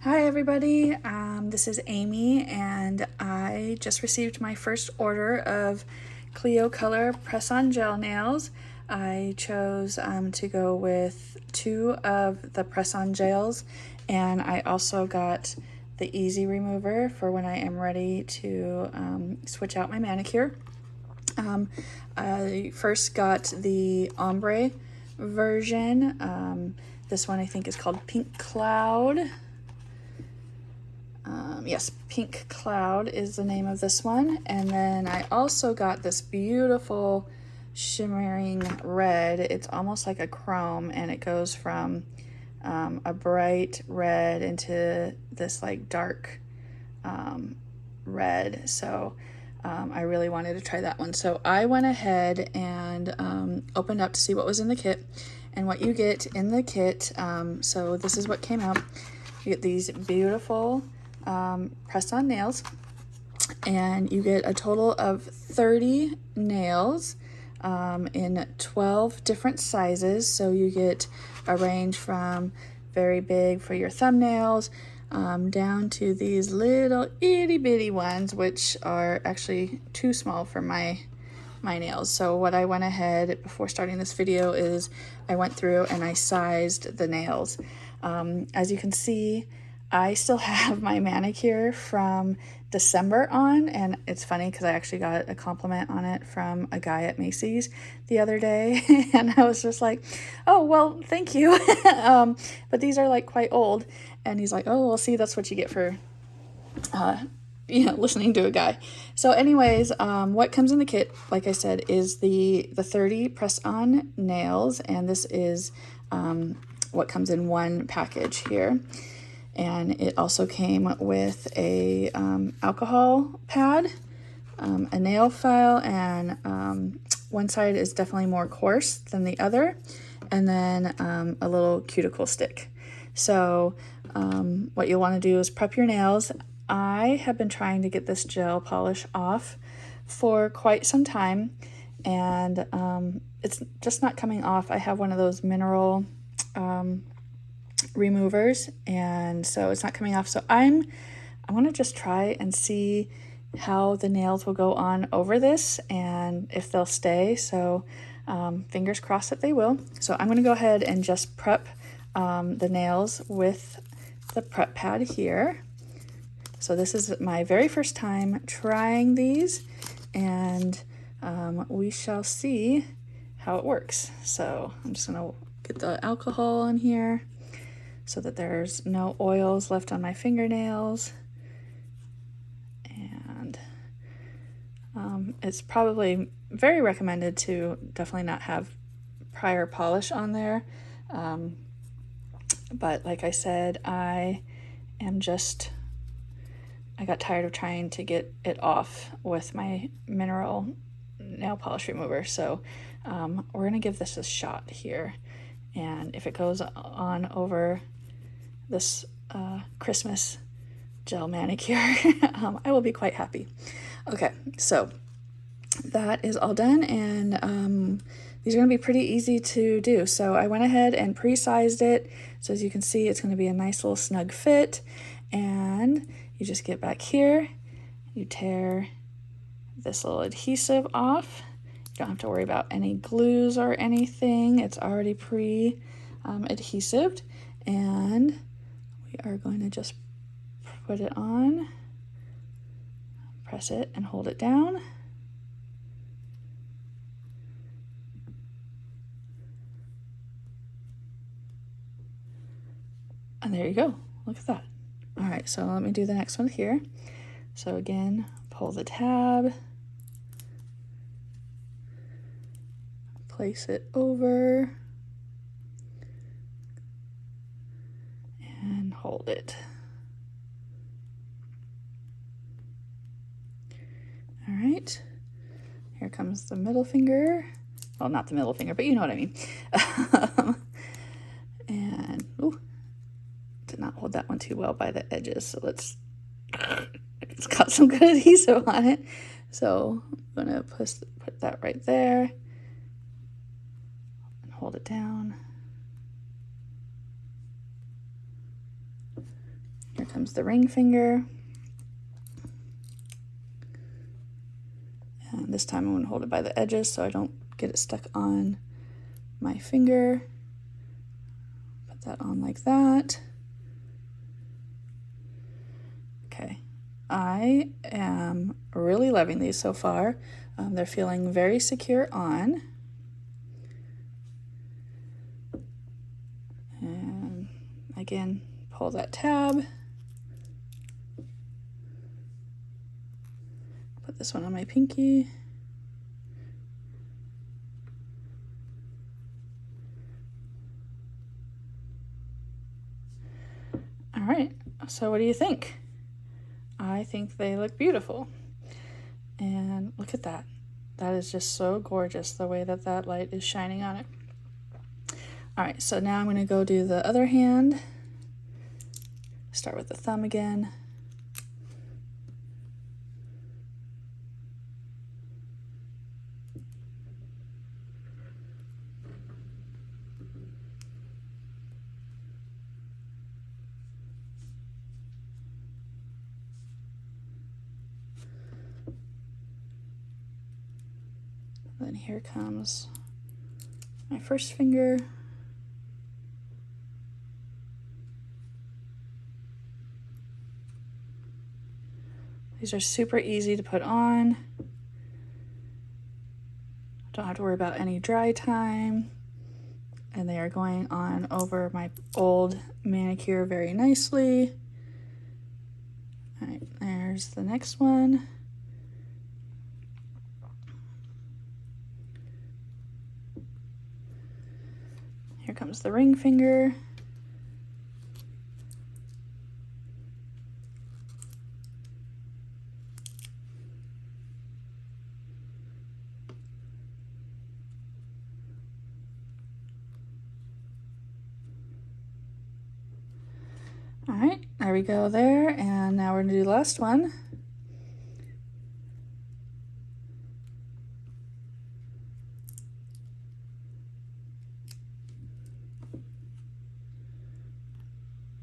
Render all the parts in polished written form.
Hi everybody, this is Amy and I just received my first order of Kleo Kolor press-on gel nails. I chose to go with 2 of the press-on gels, and I also got the easy remover for when I am ready to switch out my manicure. I first got the ombre version. This one I think is called Pink Cloud. Yes, Pink Cloud is the name of this one. And then I also got this beautiful shimmering red. It's almost like a chrome, and it goes from a bright red into this like dark red. So I really wanted to try that one. So I went ahead and opened up to see what was in the kit. And what you get in the kit, so this is what came out. You get these beautiful press-on nails, and you get a total of 30 nails in 12 different sizes. So you get a range from very big for your thumbnails down to these little itty bitty ones, which are actually too small for my nails. So what I went ahead before starting this video is I went through and I sized the nails. As you can see, I still have my manicure from December on, and it's funny because I actually got a compliment on it from a guy at Macy's the other day, and I was just like, oh, well, thank you. But these are like quite old, and he's like, oh, well, see, that's what you get for listening to a guy. So anyways, what comes in the kit, like I said, is the 30 press-on nails, and this is what comes in one package here. And it also came with a alcohol pad, a nail file, and one side is definitely more coarse than the other, and then a little cuticle stick. So what you'll want to do is prep your nails. I have been trying to get this gel polish off for quite some time, and it's just not coming off. I have one of those mineral removers, and so it's not coming off. So I want to just try and see how the nails will go on over this and if they'll stay. So fingers crossed that they will. So I'm going to go ahead and just prep the nails with the prep pad here. So this is my very first time trying these, and we shall see how it works. So I'm just going to get the alcohol on here so that there's no oils left on my fingernails. And it's probably very recommended to definitely not have prior polish on there. But like I said, I got tired of trying to get it off with my mineral nail polish remover. So we're gonna give this a shot here. And if it goes on over this Christmas gel manicure, I will be quite happy. Okay, so that is all done, and these are going to be pretty easy to do. So I went ahead and pre-sized it, so as you can see, it's going to be a nice little snug fit. And you just get back here, you tear this little adhesive off. You don't have to worry about any glues or anything. It's already pre-adhesived, and we are going to just put it on, press it, and hold it down. And there you go. Look at that. All right, so let me do the next one here. So again, pull the tab, place it over, and hold it. All right, here comes the middle finger. Well, not the middle finger, but you know what I mean. And, ooh, did not hold that one too well by the edges, so it's got some good adhesive on it. So I'm gonna put that right there and hold it down. Here comes the ring finger. And this time I'm going to hold it by the edges so I don't get it stuck on my finger. Put that on like that. Okay, I am really loving these so far. They're feeling very secure on. And again, pull that tab. Put this one on my pinky. All right, so what do you think? I think they look beautiful. And look at that. That is just so gorgeous, the way that that light is shining on it. All right, so now I'm going to go do the other hand. Start with the thumb again. Then here comes my first finger. These are super easy to put on. Don't have to worry about any dry time. And they are going on over my old manicure very nicely. All right, there's the next one. Here comes the ring finger. All right, there we go there, and now we're gonna do the last one.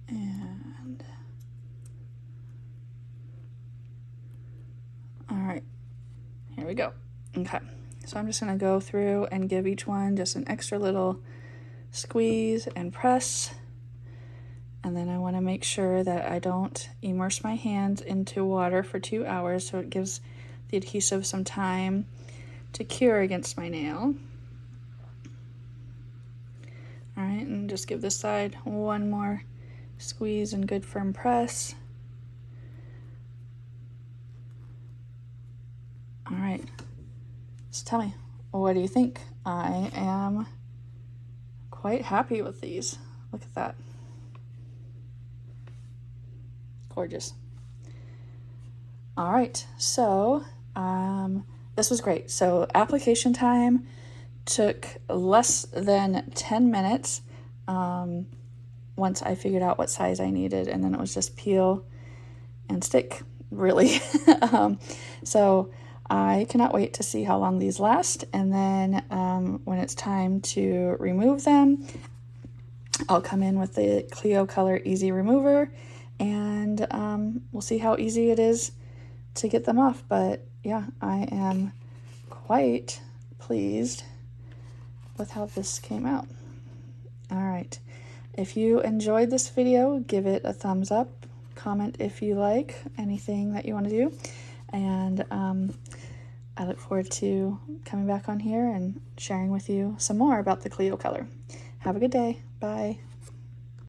And all right, here we go. Okay, so I'm just gonna go through and give each one just an extra little squeeze and press. And then I want to make sure that I don't immerse my hands into water for 2 hours, so it gives the adhesive some time to cure against my nail. All right, and just give this side one more squeeze and good firm press. All right, so tell me, what do you think? I am quite happy with these. Look at that. Gorgeous. All right, so this was great. So application time took less than 10 minutes once I figured out what size I needed, and then it was just peel and stick, really. So I cannot wait to see how long these last, and then when it's time to remove them, I'll come in with the Kleo Kolor Easy Remover, and we'll see how easy it is to get them off. But yeah, I am quite pleased with how this came out. All right, if you enjoyed this video, give it a thumbs up, comment if you like anything that you want to do, and I look forward to coming back on here and sharing with you some more about the Kleo Kolor. Have a good day. Bye.